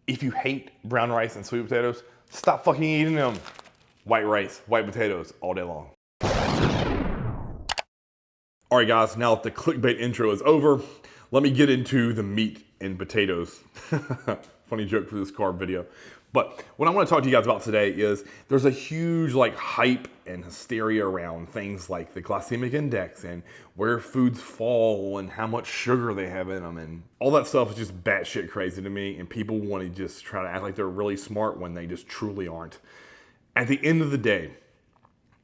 If you hate brown rice and sweet potatoes, stop fucking eating them. White rice, white potatoes all day long. All right, guys, now that the clickbait intro is over, let me get into the meat and potatoes. Funny joke for this carb video. But what I want to talk to you guys about today is there's a huge hype and hysteria around things like the glycemic index and where foods fall and how much sugar they have in them, and all that stuff is just batshit crazy to me, and people want to just try to act like they're really smart when they just truly aren't. At the end of the day,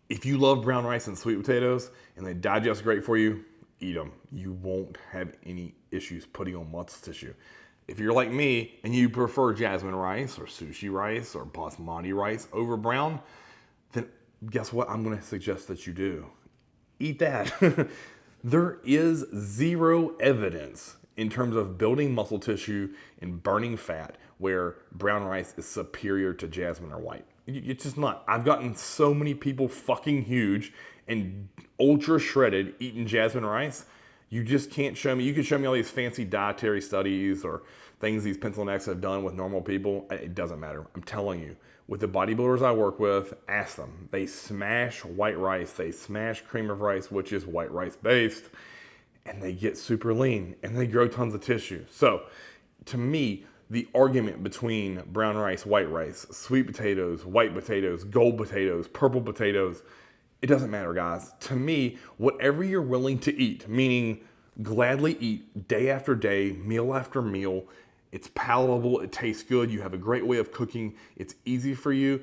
if you love brown rice and sweet potatoes and they digest great for you, eat them. You won't have any issues putting on muscle tissue. If you're like me and you prefer jasmine rice or sushi rice or basmati rice over brown, then guess what? I'm going to suggest that you do. Eat that. There is zero evidence in terms of building muscle tissue and burning fat where brown rice is superior to jasmine or white. It's just not. I've gotten so many people fucking huge and ultra shredded eating jasmine rice. You just can't show me. You can show me all these fancy dietary studies or things these pencil necks have done with normal people. It doesn't matter. I'm telling you, with the bodybuilders I work with, ask them. They smash white rice. They smash cream of rice, which is white rice based, and they get super lean and they grow tons of tissue. So to me, the argument between brown rice, white rice, sweet potatoes, white potatoes, gold potatoes, purple potatoes, it doesn't matter, guys. To me, whatever you're willing to eat, meaning gladly eat day after day, meal after meal, it's palatable, it tastes good, you have a great way of cooking, it's easy for you,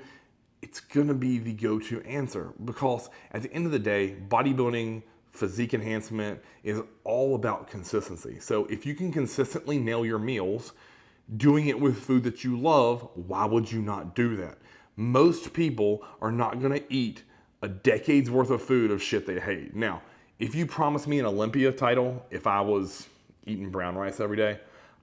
it's gonna be the go-to answer, because at the end of the day, bodybuilding, physique enhancement is all about consistency. So if you can consistently nail your meals, doing it with food that you love, why would you not do that? Most people are not gonna eat a decade's worth of food of shit they hate. Now, if you promised me an Olympia title, if I was eating brown rice every day,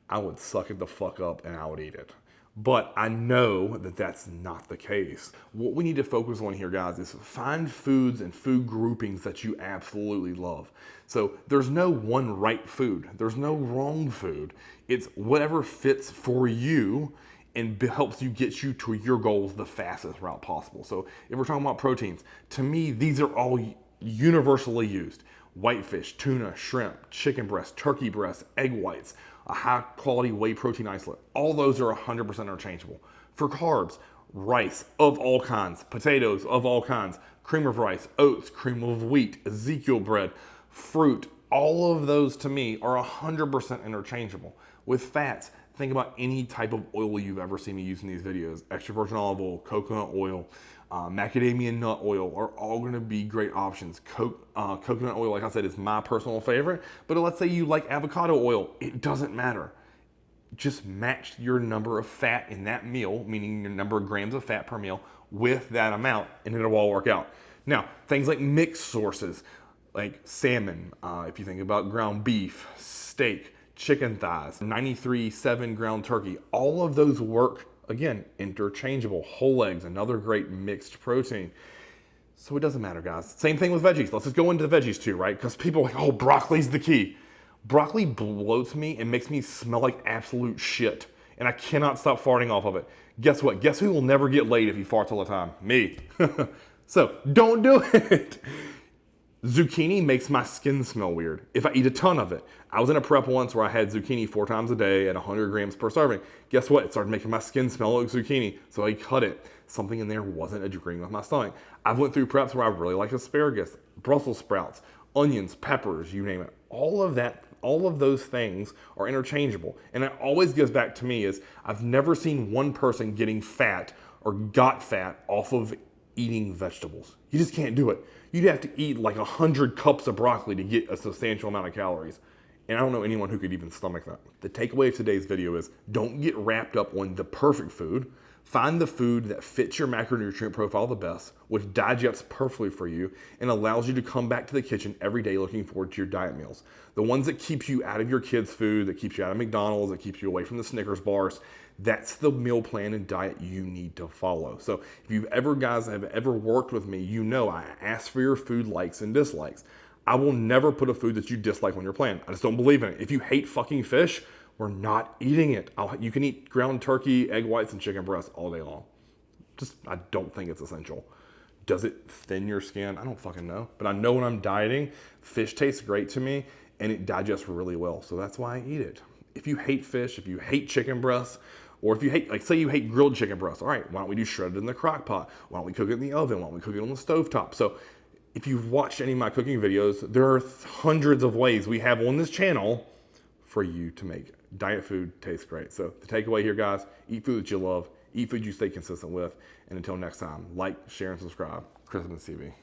I would suck it the fuck up and I would eat it. But I know that that's not the case. What we need to focus on here, guys, is find foods and food groupings that you absolutely love. So there's no one right food. There's no wrong food. It's whatever fits for you and helps you get you to your goals the fastest route possible. So if we're talking about proteins, to me, these are all universally used. Whitefish, tuna, shrimp, chicken breast, turkey breast, egg whites, a high quality whey protein isolate. All those are 100% interchangeable. For carbs, rice of all kinds, potatoes of all kinds, cream of rice, oats, cream of wheat, Ezekiel bread, fruit, all of those to me are 100% interchangeable. With fats, think about any type of oil you've ever seen me use in these videos. Extra virgin olive oil, coconut oil, macadamia nut oil are all gonna be great options. Coconut oil, like I said, is my personal favorite, but let's say you like avocado oil, it doesn't matter. Just match your number of fat in that meal, meaning your number of grams of fat per meal, with that amount, and it'll all work out. Now, things like mixed sources, like salmon, if you think about ground beef, steak, chicken thighs, 93.7 ground turkey, all of those work, again, interchangeable. Whole eggs, another great mixed protein. So it doesn't matter, guys. Same thing with veggies. Let's just go into the veggies too, right? Because people are like, oh, broccoli's the key. Broccoli bloats me and makes me smell like absolute shit. And I cannot stop farting off of it. Guess what? Guess who will never get laid if he farts all the time? Me. So don't do it. Zucchini makes my skin smell weird if I eat a ton of it. I was in a prep once where I had zucchini 4 times a day at 100 grams per serving. Guess what? It started making my skin smell like zucchini, so I cut it. Something in there wasn't agreeing with my stomach. I've went through preps where I really like asparagus, Brussels sprouts, onions, peppers, you name it. All of those things are interchangeable. And it always goes back to me is I've never seen one person getting fat or got fat off of eating vegetables. You just can't do it. You'd have to eat like 100 cups of broccoli to get a substantial amount of calories. And I don't know anyone who could even stomach that. The takeaway of today's video is don't get wrapped up on the perfect food. Find the food that fits your macronutrient profile the best, which digests perfectly for you and allows you to come back to the kitchen every day looking forward to your diet meals. The ones that keep you out of your kids' food, that keeps you out of McDonald's, that keeps you away from the Snickers bars, that's the meal plan and diet you need to follow. So if you've ever, guys, have ever worked with me, you know I ask for your food likes and dislikes. I will never put a food that you dislike on your plan. I just don't believe in it. If you hate fucking fish, we're not eating it. You can eat ground turkey, egg whites, and chicken breasts all day long. I don't think it's essential. Does it thin your skin? I don't fucking know. But I know when I'm dieting, fish tastes great to me and it digests really well. So that's why I eat it. If you hate fish, if you hate chicken breasts, or if you hate, like say you hate grilled chicken breasts, all right, why don't we do shredded in the crock pot? Why don't we cook it in the oven? Why don't we cook it on the stovetop? So if you've watched any of my cooking videos, there are hundreds of ways we have on this channel for you to make diet food taste great. So the takeaway here, guys, eat food that you love, eat food you stay consistent with, and until next time, like, share, and subscribe. Christmas TV.